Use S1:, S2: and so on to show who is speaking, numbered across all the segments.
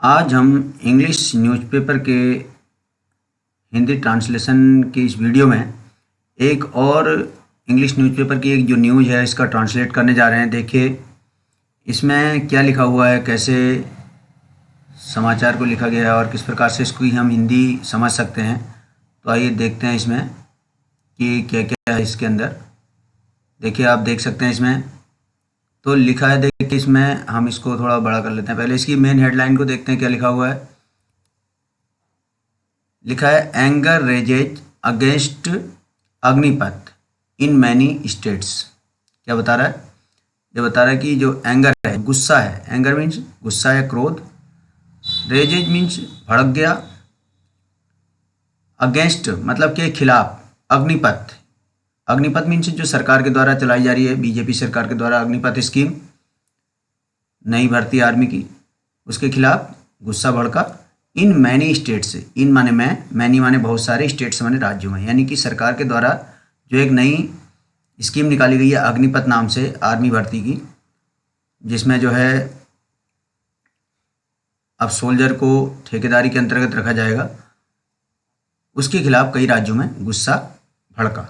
S1: आज हम English newspaper के हिंदी ट्रांसलेशन की इस वीडियो में एक और इंग्लिश न्यूज़पेपर की एक जो न्यूज़ है इसका ट्रांसलेट करने जा रहे हैं। देखिए इसमें क्या लिखा हुआ है, कैसे समाचार को लिखा गया है और किस प्रकार से इसको हम हिंदी समझ सकते हैं। तो आइए देखते हैं इसमें कि क्या क्या है इसके अंदर। देखिए आप देख सकते हैं इसमें तो लिखा है। देखिए इसमें हम इसको थोड़ा बड़ा कर लेते हैं। पहले इसकी मेन हेडलाइन को देखते हैं क्या लिखा हुआ है। लिखा है anger rages against Agnipath in many states. क्या बता रहा है? ये बता रहा है कि जो एंगर है, गुस्सा है। एंगर मीन्स गुस्सा है, क्रोध। रेजेज मीन्स भड़क गया। अगेंस्ट मतलब के खिलाफ। अग्निपथ, अग्निपथ मीन्स जो सरकार के द्वारा चलाई जा रही है, बीजेपी सरकार के द्वारा अग्निपथ स्कीम, नई भर्ती आर्मी की, उसके खिलाफ गुस्सा भड़का। इन मैनी स्टेट्स, इन माने में, मैनी माने बहुत सारे, स्टेट्स माने राज्यों में, यानी कि सरकार के द्वारा जो एक नई स्कीम निकाली गई है अग्निपथ नाम से आर्मी भर्ती की, जिसमें जो है अब सोल्जर को ठेकेदारी के अंतर्गत रखा जाएगा, उसके खिलाफ कई राज्यों में गुस्सा भड़का।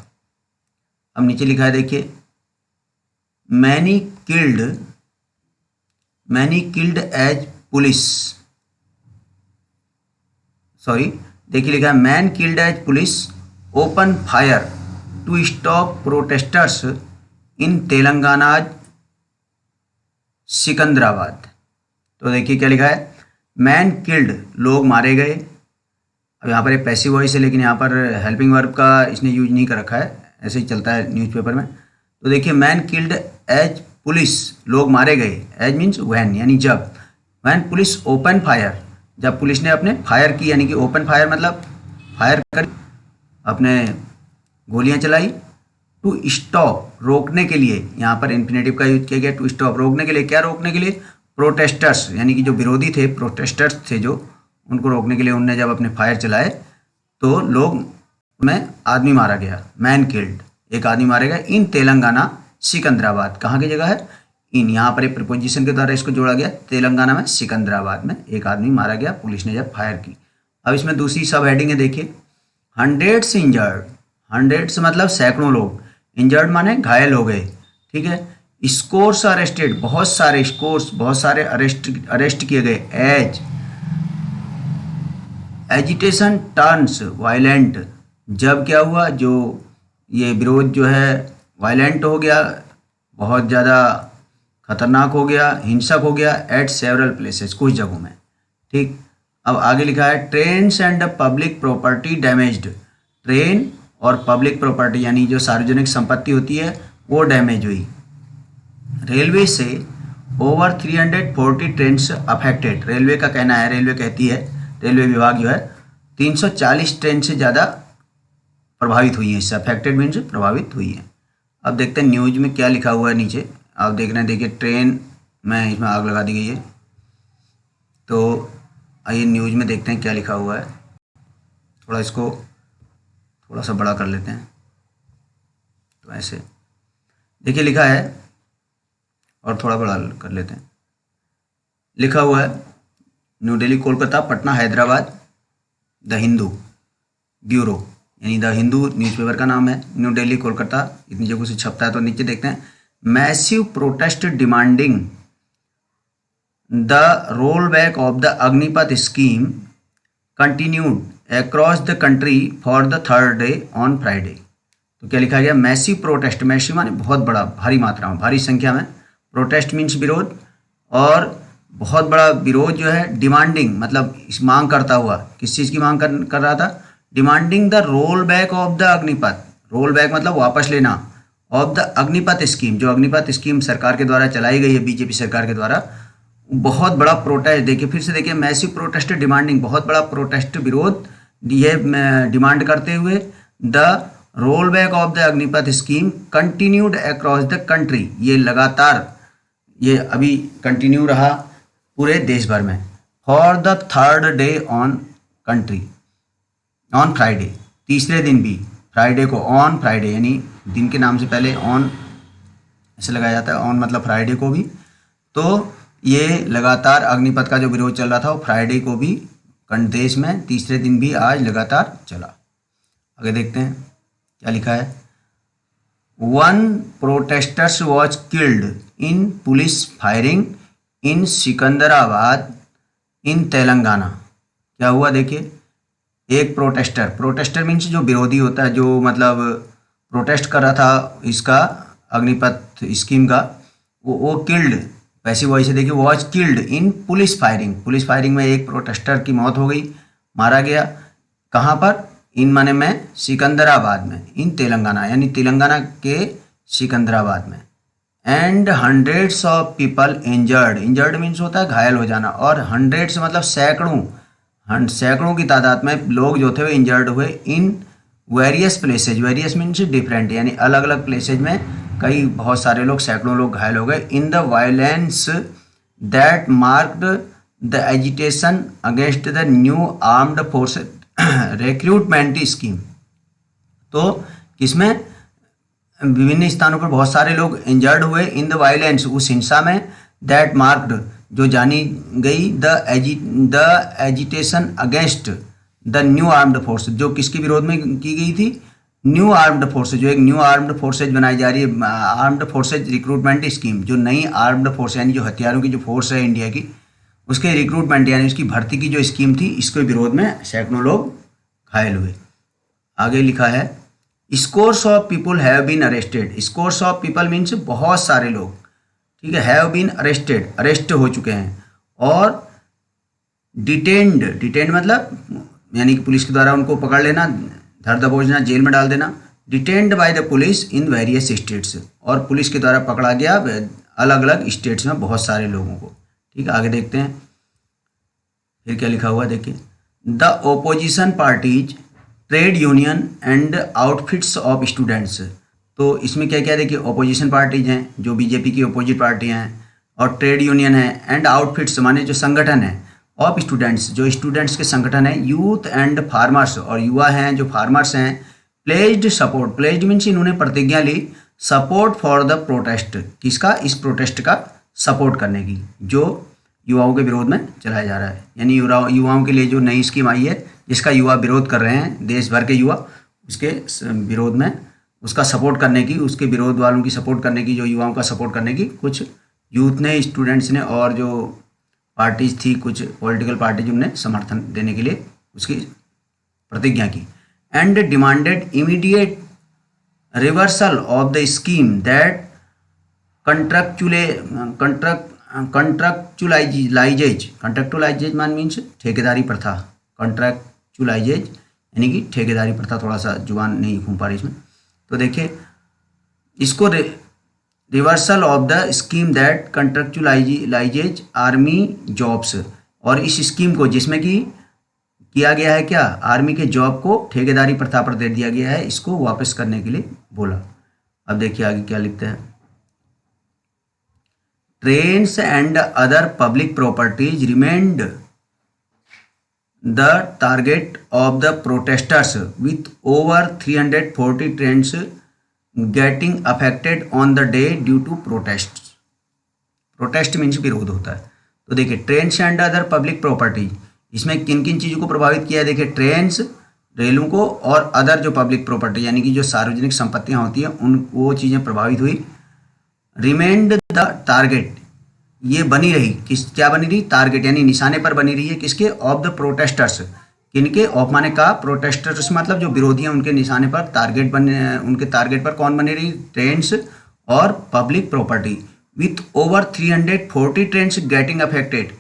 S1: अब नीचे लिखा है देखिए many killed as police, sorry देखिए लिखा है man killed as police open fire to stop protesters in Telangana Secunderabad. तो देखिए क्या लिखा है, मैन किल्ड, लोग मारे गए। अब यहाँ पर एक पैसिव वॉइस है लेकिन यहाँ पर हेल्पिंग वर्ब का इसने यूज नहीं कर रखा है, ऐसे ही चलता है न्यूज़पेपर में। तो देखिए मैन किल्ड एज पुलिस, लोग मारे गए। एज मीन्स व्हेन, यानी जब। व्हेन पुलिस ओपन फायर, जब पुलिस ने अपने फायर की, यानी कि ओपन फायर मतलब फायर कर, अपने गोलियां चलाई। टू स्टॉप, रोकने के लिए, यहाँ पर इन्फिनेटिव का यूज किया गया। टू स्टॉप, रोकने के लिए। क्या रोकने के लिए? प्रोटेस्टर्स, यानी कि जो विरोधी थे, प्रोटेस्टर्स थे जो, उनको रोकने के लिए उनने जब अपने फायर चलाए तो लोग में आदमी मारा गया। मैन किल्ड, एक आदमी मारा गया। इन तेलंगाना सिकंदराबाद, कहाँ की जगह है? इन, यहाँ पर एक प्रपोजिशन के द्वारा इसको जोड़ा गया। तेलंगाना में सिकंदराबाद में एक आदमी मारा गया पुलिस ने जब फायर की। अब इसमें दूसरी सब हेडिंग है देखिए, हंड्रेड्स इंजर्ड। हंड्रेड्स मतलब सैकड़ों लोग, इंजर्ड माने घायल हो गए, ठीक है। स्कोर्स अरेस्टेड, बहुत सारे, स्कोर्स बहुत सारे अरेस्ट किए गए। एजिटेशन टर्न्स वायलेंट, जब क्या हुआ, जो ये विरोध जो है वायलेंट हो गया, बहुत ज़्यादा खतरनाक हो गया, हिंसक हो गया। एट सेवरल प्लेसेस, कुछ जगहों में, ठीक। अब आगे लिखा है trains and public property damaged. Train और पब्लिक प्रॉपर्टी यानी जो सार्वजनिक संपत्ति होती है वो डैमेज हुई। रेलवे से ओवर 340 ट्रेन्स अफेक्टेड। रेलवे का कहना है, रेलवे कहती है, रेलवे विभाग जो है 340 ट्रेन से ज़्यादा प्रभावित हुई है इससे। अफेक्टेड मीन्स प्रभावित हुई है। अब देखते हैं न्यूज में क्या लिखा हुआ है नीचे। आप देख रहे हैं, देखिए ट्रेन में इसमें आग लगा दी गई है। तो आइए न्यूज में देखते हैं क्या लिखा हुआ है। थोड़ा इसको थोड़ा सा बड़ा कर लेते हैं। तो ऐसे देखिए लिखा है, और थोड़ा बड़ा कर लेते हैं। लिखा हुआ है new Delhi, Kolkata, Patna, Hyderabad, the Hindu bureau, यानी द हिंदू न्यूज़पेपर का नाम है। न्यू दिल्ली, कोलकाता, इतनी जगहों से छपता है। तो नीचे देखते हैं massive protest demanding the roll back of the Agnipath scheme continued across the country for the third day on Friday. तो क्या लिखा गया? मैसिव प्रोटेस्ट, मैसिव माने बहुत बड़ा, भारी मात्रा में, भारी संख्या में। प्रोटेस्ट मीन्स विरोध, और बहुत बड़ा विरोध जो है। डिमांडिंग मतलब इस मांग करता हुआ, किस चीज़ की मांग कर रहा था? Demanding the roll back of the Agnipath. Roll back मतलब वापस लेना, ऑफ द अग्निपथ स्कीम, जो अग्निपथ स्कीम सरकार के द्वारा चलाई गई है, बीजेपी सरकार के द्वारा। बहुत बड़ा प्रोटेस्ट, देखिए फिर से देखिए, मैसिव प्रोटेस्ट डिमांडिंग, बहुत बड़ा प्रोटेस्ट, विरोध, ये डिमांड करते हुए। The roll back of the Agnipath scheme continued across the country, ये लगातार, ये अभी कंटिन्यू रहा पूरे देश भर में। For the third day on country, on Friday, तीसरे दिन भी, फ्राइडे को, ऑन फ्राइडे यानी दिन के नाम से पहले ऑन ऐसे लगाया जाता है। ऑन मतलब फ्राइडे को भी। तो ये लगातार अग्निपथ का जो विरोध चल रहा था वो फ्राइडे को भी देश में तीसरे दिन भी आज लगातार चला। आगे देखते हैं क्या लिखा है। One protesters was killed in police firing in Secunderabad in Telangana. क्या हुआ देखिए, एक प्रोटेस्टर मीन्स जो विरोधी होता है, जो मतलब प्रोटेस्ट कर रहा था इसका अग्निपथ स्कीम का, वो किल्ड, पैसिव वॉइस से देखिए, was killed in police firing में एक प्रोटेस्टर की मौत हो गई, मारा गया। कहाँ पर? इन माने में सिकंदराबाद में, इन तेलंगाना यानी तेलंगाना के सिकंदराबाद में। And hundreds of people injured means होता है घायल हो जाना, और हंड्रेड्स मतलब सैकड़ों की तादाद में लोग जो थे वो इंजर्ड हुए in various places, various means different यानी अलग अलग प्लेसेज में कई बहुत सारे लोग, सैकड़ों लोग घायल हो गए। In the violence that marked the agitation against the new armed forces recruitment scheme. तो किसमें? विभिन्न स्थानों पर बहुत सारे लोग इंजर्ड हुए इन द वायलेंस, उस हिंसा में, दैट मार्क्ड जो जानी गई, the agitation against the new armed force, जो किसके विरोध में की गई थी? न्यू आर्म्ड फोर्स, जो एक न्यू आर्म्ड फोर्सेज बनाई जा रही है, आर्म्ड फोर्सेज रिक्रूटमेंट स्कीम, जो नई आर्म्ड फोर्स यानी जो हथियारों की जो फोर्स है इंडिया की, उसके रिक्रूटमेंट यानी उसकी भर्ती की जो स्कीम थी, इसके विरोध में सैकड़ों लोग घायल हुए। आगे लिखा है scores of people have been arrested. Scores of people means बहुत सारे लोग, ठीक है, हैव बीन अरेस्टेड, अरेस्ट हो चुके हैं, और डिटेन्ड मतलब यानी कि पुलिस के द्वारा उनको पकड़ लेना, धर दबोचना, जेल में डाल देना। Detained by the police in various states, और पुलिस के द्वारा पकड़ा गया अलग अलग स्टेट्स में बहुत सारे लोगों को। ठीक है, आगे देखते हैं फिर क्या लिखा हुआ देखिए। The opposition parties, trade union and outfits of students. तो इसमें क्या क्या देखिए, ओपोजिशन पार्टीज हैं जो बीजेपी की अपोजिट पार्टियां हैं, और ट्रेड यूनियन है, एंड आउटफिट्स माने जो संगठन है, ऑफ स्टूडेंट्स जो स्टूडेंट्स के संगठन है, यूथ एंड फार्मर्स और युवा हैं जो फार्मर्स हैं, प्लेज्ड सपोर्ट, प्लेज्ड मीन्स इन्होंने प्रतिज्ञा ली, सपोर्ट फॉर द प्रोटेस्ट, किसका? इस प्रोटेस्ट का सपोर्ट करने की, जो युवाओं के विरोध में चलाया जा रहा है, यानी युवाओं के लिए जो नई स्कीम आई है जिसका युवा विरोध कर रहे हैं, देश भर के युवा, उसके विरोध में उसका सपोर्ट करने की, उसके विरोध वालों की सपोर्ट करने की, जो युवाओं का सपोर्ट करने की कुछ यूथ ने, स्टूडेंट्स ने और जो पार्टीज थी, कुछ पॉलिटिकल पार्टीज, उन्हें समर्थन देने के लिए उसकी प्रतिज्ञा की। And demanded immediate reversal of the scheme that contractualises मान मीन्स ठेकेदारी प्रथा, कंट्रैक्चुलाइजेज यानी कि ठेकेदारी प्रथा, थोड़ा सा जुबान नहीं घूम पा रही इसमें। तो देखिए इसको reversal of the scheme that contractualises army jobs, और इस स्कीम को जिसमें कि किया गया है क्या, आर्मी के जॉब को ठेकेदारी प्रथा पर दे दिया गया है, इसको वापस करने के लिए बोला। अब देखिए आगे क्या लिखते हैं। Trains and other public properties remained the target of the protesters with over 340 trains getting affected on the day due to protest. Protest means विरोध होता है। तो देखिए trains and other public property, इसमें किन किन चीज़ों को प्रभावित किया है? देखिए ट्रेन्स, रेलों को, और अदर जो पब्लिक प्रॉपर्टी यानी कि जो सार्वजनिक संपत्तियां होती हैं उन वो चीज़ें प्रभावित हुई। रिमेंड द टारगेट, ये बनी रही, क्या बनी रही? टारगेट यानी निशाने पर बनी रही है, किसके? ऑफ द प्रोटेस्टर्स, किनके? ऑफ माने का, प्रोटेस्टर्स मतलब जो विरोधी हैं उनके निशाने पर, टारगेट बने, उनके टारगेट पर कौन बनी रही? ट्रेन्स और public property with over 340 trains getting affected,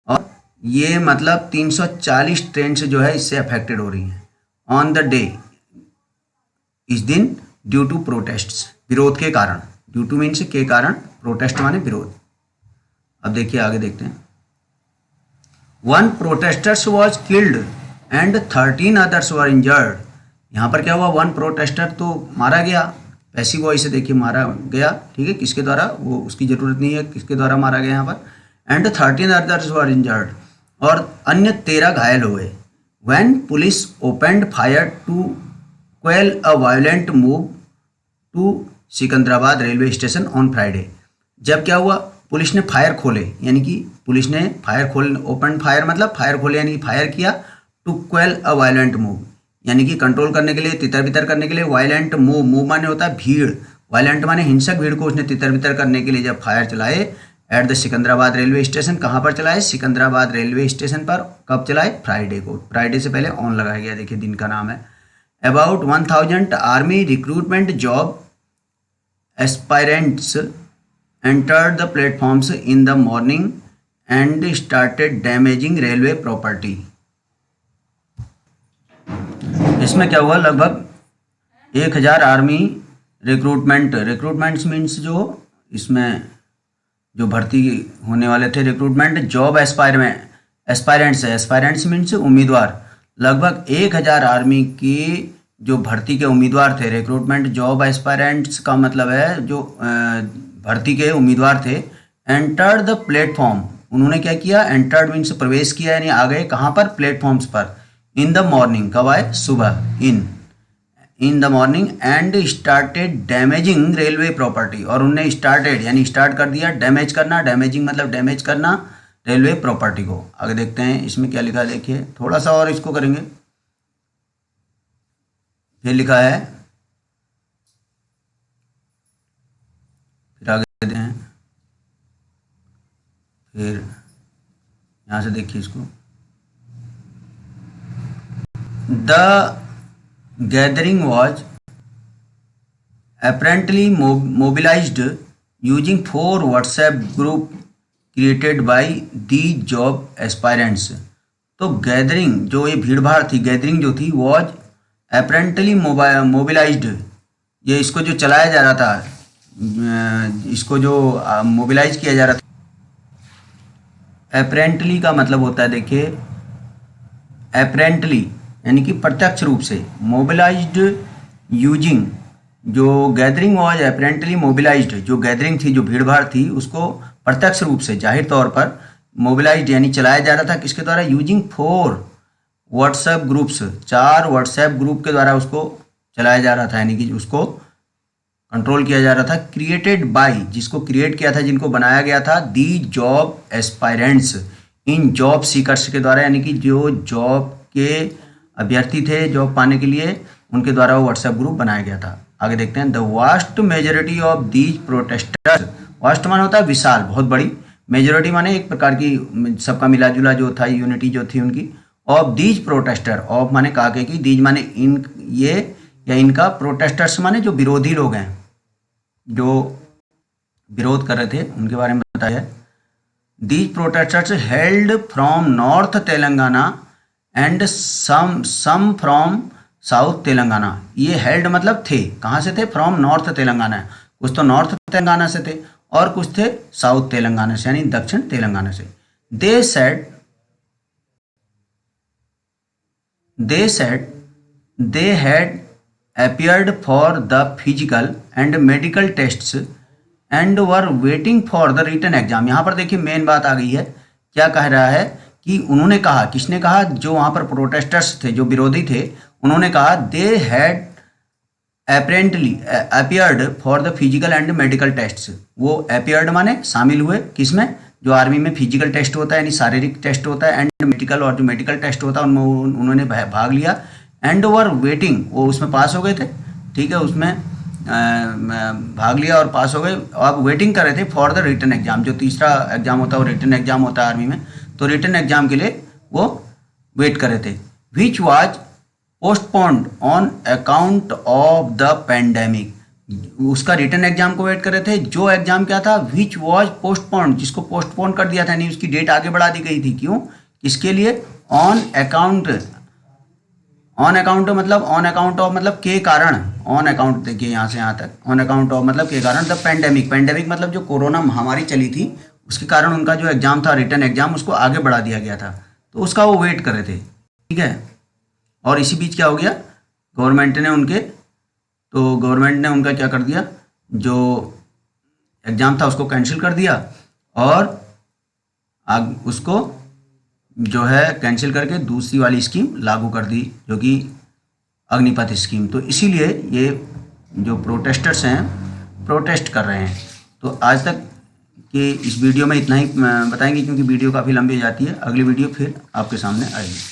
S1: और ये मतलब 340 ट्रेन्स जो है इससे अफेक्टेड हो रही हैं ऑन द डे, इस दिन, ड्यू टू प्रोटेस्ट्स, विरोध के कारण। ड्यू टू मीन्स के कारण, प्रोटेस्ट माने विरोध। अब देखिए आगे देखते हैं। One protesters was killed and 13 others were injured. यहाँ पर क्या हुआ? वन प्रोटेस्टर तो मारा गया, पैसिव वॉइस से देखिए मारा गया, ठीक है, किसके द्वारा, वो उसकी जरूरत नहीं है किसके द्वारा मारा गया यहाँ पर। एंड 13 अदर्स वर इंजर्ड, और अन्य 13 घायल हुए। When police opened fire to quell a violent move to Secunderabad railway station on Friday. जब क्या हुआ? पुलिस ने फायर खोले, यानी कि पुलिस ने फायर खोल ओपन फायर मतलब फायर खोले यानी कि फायर किया। To quell a violent move, यानी कि कंट्रोल करने के लिए, तितर बितर करने के लिए। वायलेंट मूव, मूव माने होता है भीड़, वायलेंट माने हिंसक भीड़ को उसने तितर बितर करने के लिए जब फायर चलाए at the Secunderabad railway station. कहाँ पर चलाए? सिकंदराबाद रेलवे स्टेशन पर। कब चलाए? फ्राइडे को। फ्राइडे से पहले ऑन लगाया गया, देखिए दिन का नाम है। About 1000 army recruitment job aspirants entered the platforms in the morning and started damaging railway property। इसमें क्या हुआ? लगभग 1000 आर्मी रिक्रूटमेंट्स मीन्स जो इसमें जो भर्ती होने वाले थे, रिक्रूटमेंट जॉब एस्पायरेंट्स मीन्स उम्मीदवार। लगभग 1000 आर्मी की जो भर्ती के उम्मीदवार थे, रिक्रूटमेंट जॉब एस्पायरेंट्स का मतलब है जो भर्ती के उम्मीदवार थे। एंटर्ड द प्लेटफॉर्म, उन्होंने क्या किया? एंटर्ड मीन्स प्रवेश किया, यानी आ गए कहाँ पर? प्लेटफॉर्म्स पर। इन द मॉर्निंग, कब आए? सुबह। In the morning and started damaging railway property, और उनने स्टार्टेड यानी स्टार्ट कर दिया डैमेज करना। डैमेजिंग मतलब डैमेज करना रेलवे प्रॉपर्टी को। आगे देखते हैं इसमें क्या लिखा है, देखिए थोड़ा सा और इसको करेंगे। फिर लिखा है, फिर आगे देते हैं, फिर यहाँ से देखिए इसको। The gathering was apparently mobilized using 4 WhatsApp group created by the job aspirants। तो गैदरिंग जो ये भीड़ भाड़ थी, गैदरिंग जो थी वॉज apparently mobilized, ये इसको जो चलाया जा रहा था, इसको जो मोबिलाइज किया जा रहा था। apparently का मतलब होता है, देखिए apparently यानी कि प्रत्यक्ष रूप से। मोबिलाइज्ड यूजिंग, जो गैदरिंग वॉज अपेरेंटली मोबिलाइज्ड, जो गैदरिंग थी, जो भीड़ भाड़ थी, उसको प्रत्यक्ष रूप से, जाहिर तौर पर मोबिलाइज्ड यानी चलाया जा रहा था। किसके द्वारा? Using 4 WhatsApp groups, 4 WhatsApp group के द्वारा उसको चलाया जा रहा था, यानी कि उसको कंट्रोल किया जा रहा था। क्रिएटेड बाय, जिसको क्रिएट किया था, जिनको बनाया गया था, दी जॉब एस्पायरेंट्स, इन जॉब सीकर्स के द्वारा, यानी कि जो जॉब के अभ्यर्थी थे जॉब पाने के लिए, उनके द्वारा वो व्हाट्सएप ग्रुप बनाया गया था। आगे देखते हैं। The vast majority of these protesters, vast माने होता है विशाल, बहुत बड़ी, मेजोरिटी माने एक प्रकार की सबका मिला जुला जो था, यूनिटी जो थी उनकी। ऑफ दीज प्रोटेस्टर, ऑफ माने काके की, दीज माने इन, ये या इनका, प्रोटेस्टर्स माने जो विरोधी लोग हैं, जो विरोध कर रहे थे, उनके बारे में बताया। These protesters held from north Telangana and some from south Telangana. ये हेल्ड मतलब थे, कहाँ से थे? फ्रॉम नॉर्थ तेलंगाना, कुछ तो नॉर्थ तेलंगाना से थे और कुछ थे साउथ तेलंगाना से, यानी दक्षिण तेलंगाना से। They said they had appeared for the physical and medical tests and were waiting for the written exam। यहाँ पर देखिए मेन बात आ गई है, क्या कह रहा है कि उन्होंने कहा, किसने कहा? जो वहाँ पर प्रोटेस्टर्स थे, जो विरोधी थे, उन्होंने कहा they had apparently appeared for the physical and medical tests। वो appeared माने शामिल हुए, किसमें? जो आर्मी में फिजिकल टेस्ट होता है यानी शारीरिक टेस्ट होता है, एंड मेडिकल, और जो मेडिकल टेस्ट होता है उनमें उन्होंने भाग लिया। एंड वर वेटिंग, वो उसमें पास हो गए थे, ठीक है, उसमें भाग लिया और पास हो गए। अब वेटिंग कर रहे थे फॉर द रिटन एग्जाम, जो तीसरा एग्जाम होता है वो रिटन एग्जाम होता है आर्मी में, तो रिटन एग्जाम के लिए वो वेट कर रहे थे। Which was postponed on account of the pandemic, उसका रिटन एग्जाम को वेट कर रहे थे। जो एग्जाम क्या था? विच वॉज पोस्टपोन्ड, जिसको पोस्टपोन कर दिया था, यानी उसकी डेट आगे बढ़ा दी गई थी। क्यों? किसके लिए? ऑन अकाउंट, ऑन अकाउंट मतलब ऑन अकाउंट ऑफ मतलब के कारण, ऑन अकाउंट देखिए यहाँ से यहाँ तक, ऑन अकाउंट ऑफ मतलब के कारण, द पेंडेमिक, पेंडेमिक मतलब जो कोरोना महामारी चली थी उसके कारण उनका जो एग्जाम था रिटन एग्जाम, उसको आगे बढ़ा दिया गया था, तो उसका वो वेट कर रहे थे, ठीक है। और इसी बीच क्या हो गया? गवर्नमेंट ने उनका क्या कर दिया? जो एग्ज़ाम था उसको कैंसिल कर दिया और उसको जो है कैंसिल करके दूसरी वाली स्कीम लागू कर दी, जो कि अग्निपथ स्कीम। तो इसीलिए ये जो प्रोटेस्टर्स हैं प्रोटेस्ट कर रहे हैं। तो आज तक कि इस वीडियो में इतना ही बताएंगे, क्योंकि वीडियो काफ़ी लंबी हो जाती है। अगली वीडियो फिर आपके सामने आएगी।